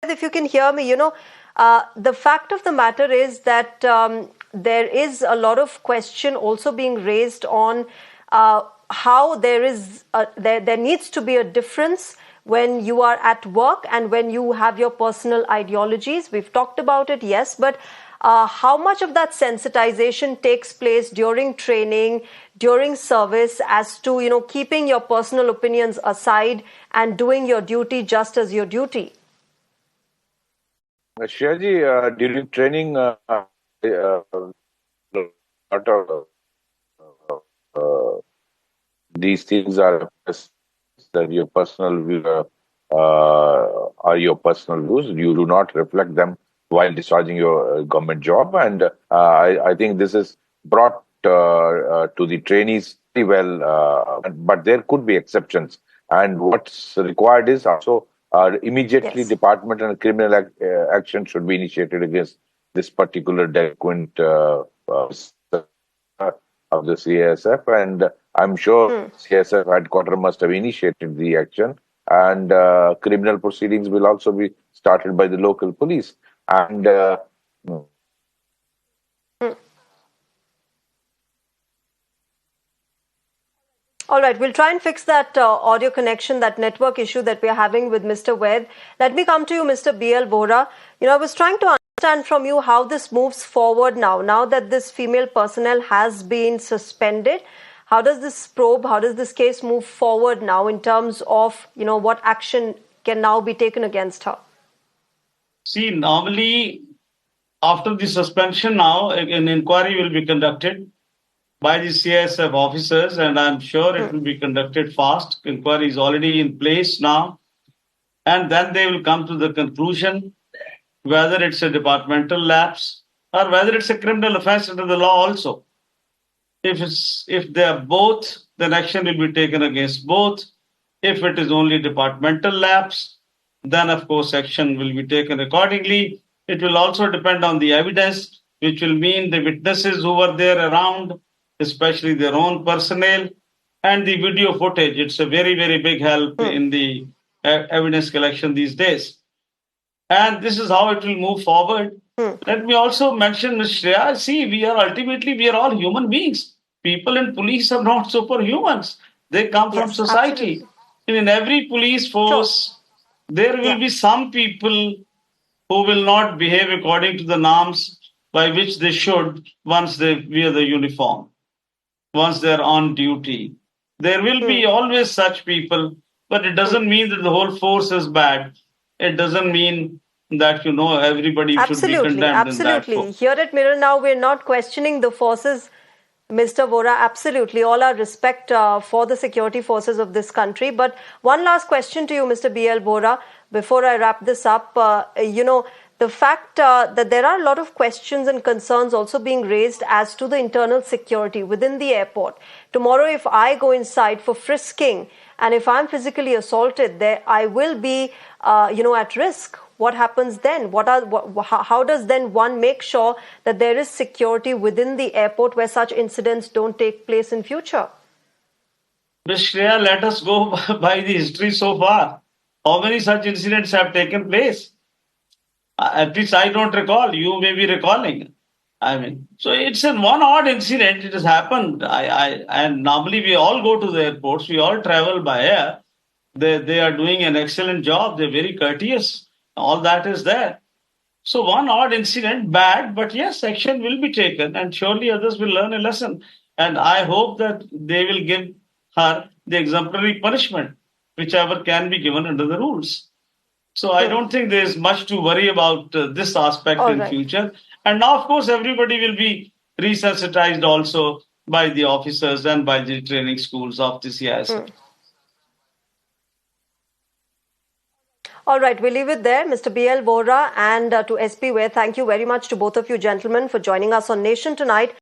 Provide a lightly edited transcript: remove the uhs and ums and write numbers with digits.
if you can hear me, the fact of the matter is that there is a lot of question also being raised on how there needs to be a difference when you are at work and when you have your personal ideologies. We've talked about it, yes, but how much of that sensitization takes place during training, during service, as to, keeping your personal opinions aside and doing your duty just as your duty? Shreyaji, during training, these things are that your personal view, are your personal views. You do not reflect them while discharging your government job, and I think this is brought to the trainees very well. But there could be exceptions, and what's required is also immediately Yes. department and criminal action should be initiated against this particular delinquent of the CASF, and I'm sure CASF headquarters must have initiated the action, and criminal proceedings will also be started by the local police. And All right, we'll try and fix that audio connection, that network issue that we're having with Mr. Vaid. Let me come to you, Mr. B.L. Vora. I was trying to understand from you how this moves forward now that this female personnel has been suspended. How does this probe, how does this case move forward now in terms of, what action can now be taken against her? See, normally after the suspension now, an inquiry will be conducted by the CISF officers, and I'm sure it will be conducted fast. Inquiry is already in place now. And then they will come to the conclusion whether it's a departmental lapse or whether it's a criminal offense under the law also. If they are both, then action will be taken against both. If it is only departmental lapse, then of course action will be taken accordingly. It will also depend on the evidence, which will mean the witnesses who were there around, especially their own personnel, and the video footage. It's a very, very big help in the evidence collection these days. And this is how it will move forward. Let me also mention, Ms. Shreya, see, we are all human beings. People in police are not superhumans. They come from society. Absolutely. And in every police force, there will be some people who will not behave according to the norms by which they should once they wear the uniform, once they're on duty. There will be always such people, but it doesn't mean that the whole force is bad. It doesn't mean that, everybody should be condemned in that force. Here at Mirror Now, we're not questioning the forces, Mr. Vora. Absolutely. All our respect for the security forces of this country. But one last question to you, Mr. B.L. Vora, before I wrap this up. The fact that there are a lot of questions and concerns also being raised as to the internal security within the airport. Tomorrow, if I go inside for frisking and if I'm physically assaulted, there I will be, at risk. What happens then? How does then one make sure that there is security within the airport where such incidents don't take place in future? Ms. Shreya, let us go by the history so far. How many such incidents have taken place? At least I don't recall. You may be recalling. So it's one odd incident. It has happened. And normally we all go to the airports. We all travel by air. They are doing an excellent job. They're very courteous. All that is there. So one odd incident, bad, but yes, action will be taken, and surely others will learn a lesson. And I hope that they will give her the exemplary punishment, whichever can be given under the rules. So I don't think there is much to worry about this aspect in future. And now, of course, everybody will be resensitized also by the officers and by the training schools of the CISF. All right, we'll leave it there. Mr. B.L. Vora and to SP Vaid, thank you very much to both of you gentlemen for joining us on Nation Tonight.